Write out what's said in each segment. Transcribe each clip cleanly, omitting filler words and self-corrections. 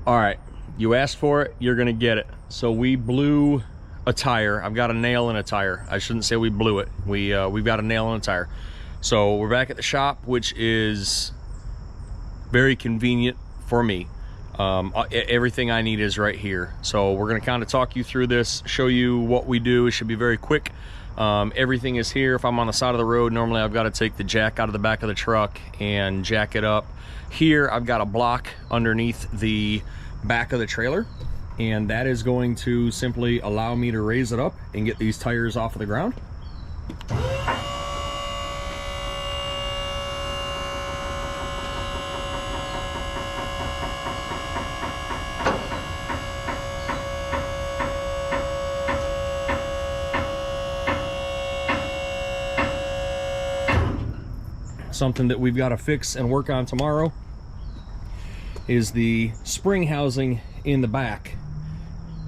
All right, you asked for it, you're gonna get it. So we blew a tire. I've got a nail in a tire. I shouldn't say we blew it. We've got a nail in a tire. So we're back at the shop, which is very convenient for me. Everything I need is right here. So we're gonna kind of talk you through this, show you what we do. It should be very quick. Everything is here. If I'm on the side of the road, normally I've got to take the jack out of the back of the truck and jack it up. Here I've got a block underneath the back of the trailer, and that is going to simply allow me to raise it up and get these tires off of the ground. Something that we've got to fix and work on tomorrow is the spring housing in the back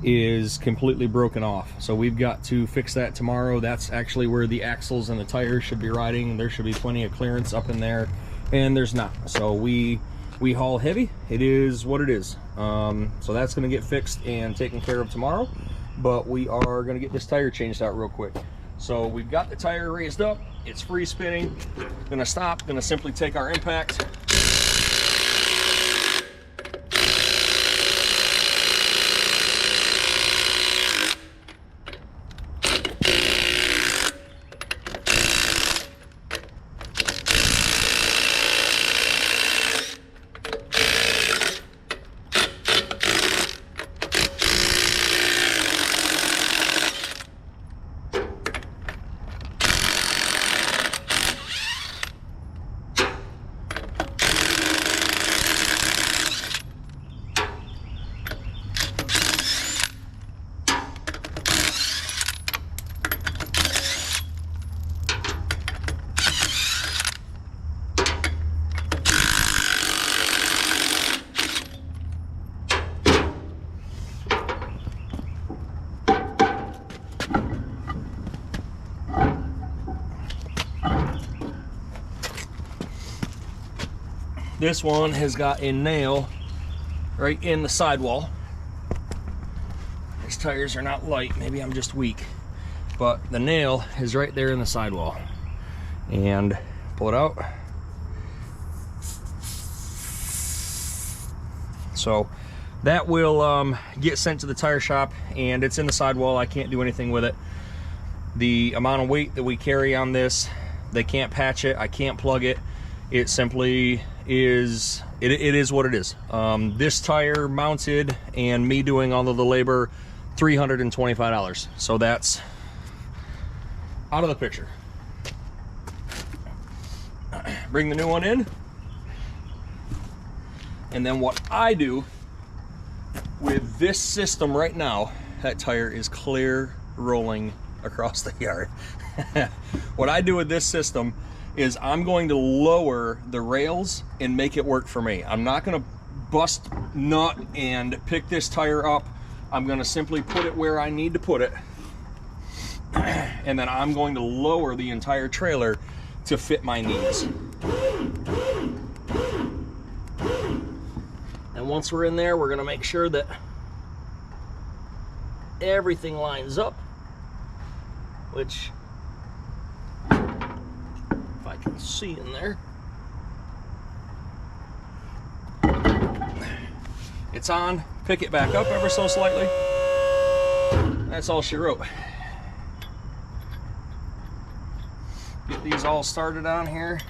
is completely broken off. So we've got to fix that tomorrow. That's actually where the axles and the tires should be riding. There should be plenty of clearance up in there, and there's not. So we haul heavy. It is what it is. So that's going to get fixed and taken care of tomorrow, but we are going to get this tire changed out real quick. So we've got the tire raised up, it's free spinning. Gonna stop, gonna simply take our impact. This one has got a nail right in the sidewall. These tires are not light, maybe I'm just weak, but the nail is right there in the sidewall. And pull it out. So that will get sent to the tire shop, and it's in the sidewall. I can't do anything with it. The amount of weight that we carry on this, they can't patch it, I can't plug it. It simply is, it is what it is. This tire mounted and me doing all of the labor, $325. So that's out of the picture. Bring the new one in. And then what I do with this system right now, that tire is clear rolling across the yard. What I do with this system is I'm going to lower the rails and make it work for me. I'm not going to bust nut and pick this tire up. I'm going to simply put it where I need to put it, and then I'm going to lower the entire trailer to fit my needs. And once we're in there, we're going to make sure that everything lines up, which I can see in there. It's on. Pick it back up ever so slightly. That's all she wrote. Get these all started on here.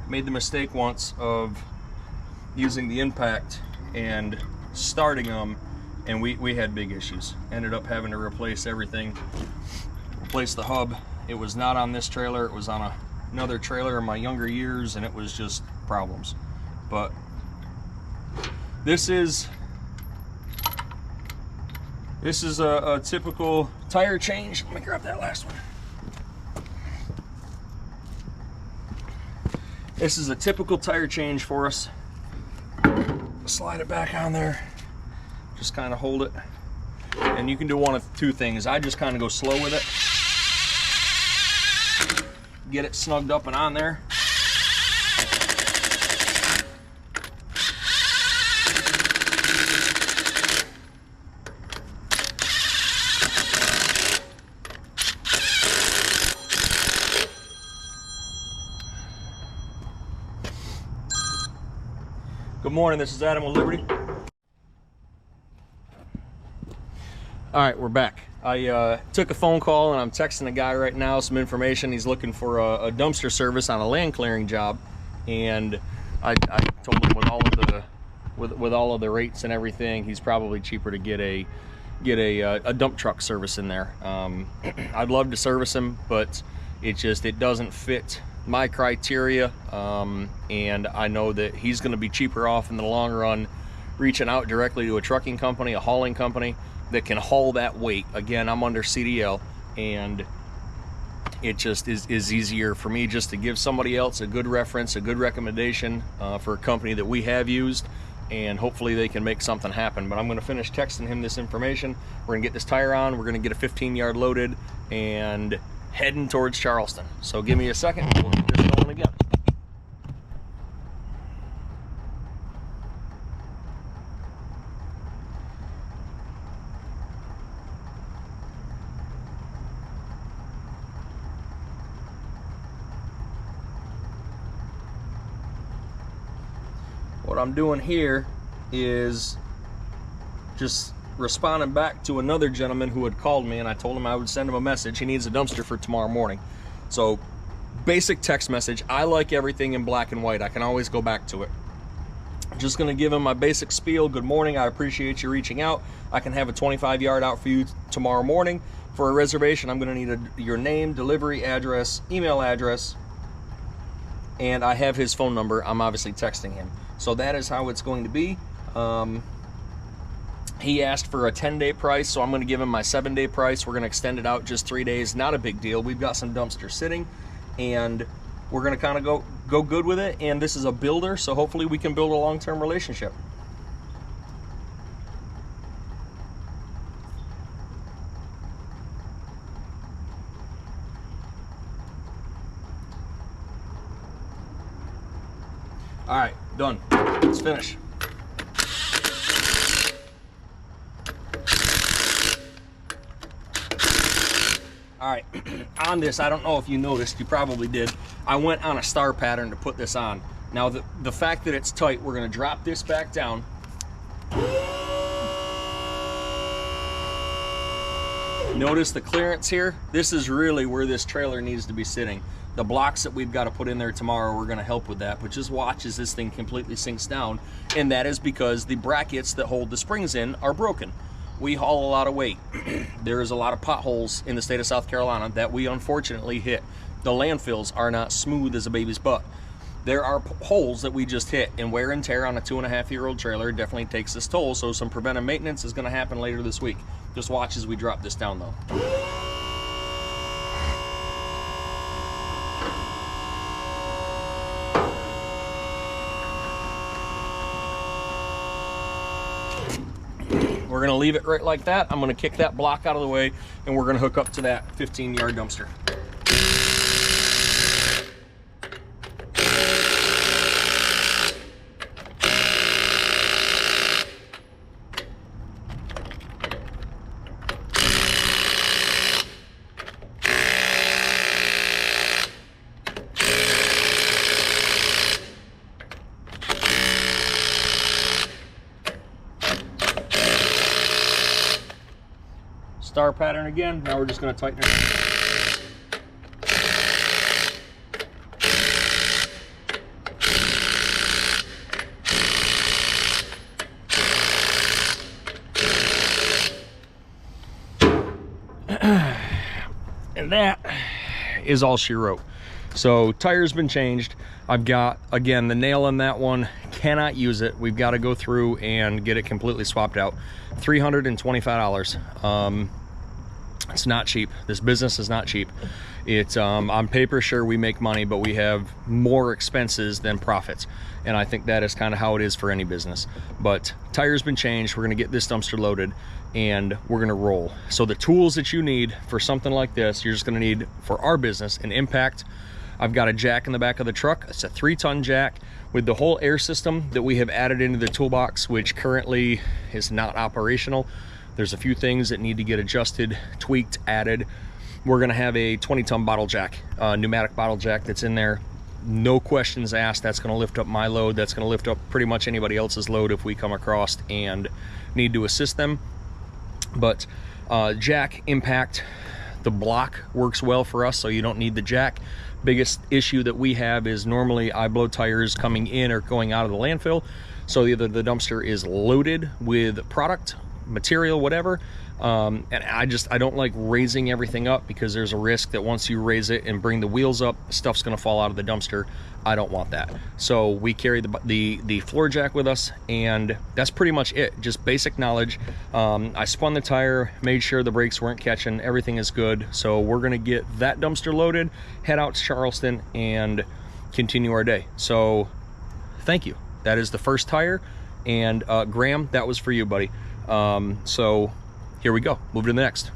Made the mistake once of using the impact and starting them, and we had big issues. Ended up having to replace everything, replace the hub. It was not on this trailer, it was on another trailer in my younger years, and it was just problems. But this is a typical tire change. Let me grab that last one. This is a typical tire change for us. Slide it back on there, just kind of hold it, and you can do one of two things. I just kind of go slow with it, get it snugged up and on there, morning, this is Adam with Liberty. All right, we're back. I took a phone call and I'm texting a guy right now some information. He's looking for a dumpster service on a land clearing job, and I told him with all of the rates and everything, he's probably cheaper to get a dump truck service in there. I'd love to service him, but it doesn't fit my criteria, and I know that he's going to be cheaper off in the long run reaching out directly to a trucking company, a hauling company that can haul that weight. Again, I'm under CDL, and it just is easier for me just to give somebody else a good reference, a good recommendation for a company that we have used, and hopefully they can make something happen. But I'm going to finish texting him this information. We're going to get this tire on, we're going to get a 15-yard loaded, and heading towards Charleston. So give me a second, we'll get this going again. What I'm doing here is just responding back to another gentleman who had called me, and I told him I would send him a message. He needs a dumpster for tomorrow morning. So basic text message. I like everything in black and white. I can always go back to it. Just gonna give him my basic spiel. Good morning, I appreciate you reaching out. I can have a 25-yard out for you tomorrow morning. For a reservation, I'm gonna need your name, delivery address, email address, and I have his phone number. I'm obviously texting him. So that is how it's going to be. He asked for a 10-day price, so I'm going to give him my 7-day price. We're going to extend it out just 3 days. Not a big deal. We've got some dumpsters sitting, and we're going to kind of go good with it. And this is a builder, so hopefully we can build a long-term relationship. All right, done. Let's finish. All right, on this, I don't know if you noticed, you probably did, I went on a star pattern to put this on. Now, the fact that it's tight, we're gonna drop this back down. Notice the clearance here? This is really where this trailer needs to be sitting. The blocks that we've got to put in there tomorrow, we're going to help with that, but just watch as this thing completely sinks down, and that is because the brackets that hold the springs in are broken. We haul a lot of weight. There is a lot of potholes in the state of South Carolina that we unfortunately hit. The landfills are not smooth as a baby's butt. There are holes that we just hit, and wear and tear on a 2.5-year-old trailer definitely takes its toll, so some preventive maintenance is going to happen later this week. Just watch as we drop this down though. We're gonna leave it right like that. I'm gonna kick that block out of the way, and we're gonna hook up to that 15-yard dumpster. Star pattern again. Now we're just going to tighten it. And that is all she wrote. So tire's been changed. I've got, again, the nail in that one. Cannot use it. We've got to go through and get it completely swapped out. $325. It's not cheap. This business is not cheap. It's on paper, sure, we make money, but we have more expenses than profits, and I think that is kind of how it is for any business. But tire's been changed. We're going to get this dumpster loaded, and we're going to roll. So the tools that you need for something like this, you're just going to need, for our business, an impact. I've got a jack in the back of the truck. It's a 3-ton jack with the whole air system that we have added into the toolbox, which currently is not operational. There's a few things that need to get adjusted, tweaked, added. We're gonna have a 20-ton bottle jack, pneumatic bottle jack that's in there. no questions asked. That's going to lift up my load. That's going to lift up pretty much anybody else's load if we come across and need to assist them. But jack impact, the block works well for us, so you don't need the jack. Biggest issue that we have is normally I blow tires coming in or going out of the landfill. So either the dumpster is loaded with product, material, whatever, and I don't like raising everything up, because there's a risk that once you raise it and bring the wheels up, stuff's going to fall out of the dumpster. I don't want that. So we carry the floor jack with us, and that's pretty much it. Just basic knowledge. I spun the tire, made sure the brakes weren't catching, everything is good. So we're going to get that dumpster loaded, head out to Charleston, and continue our day. So thank you. That is the first tire, and Graham, that was for you, buddy. So here we go. Move to the next.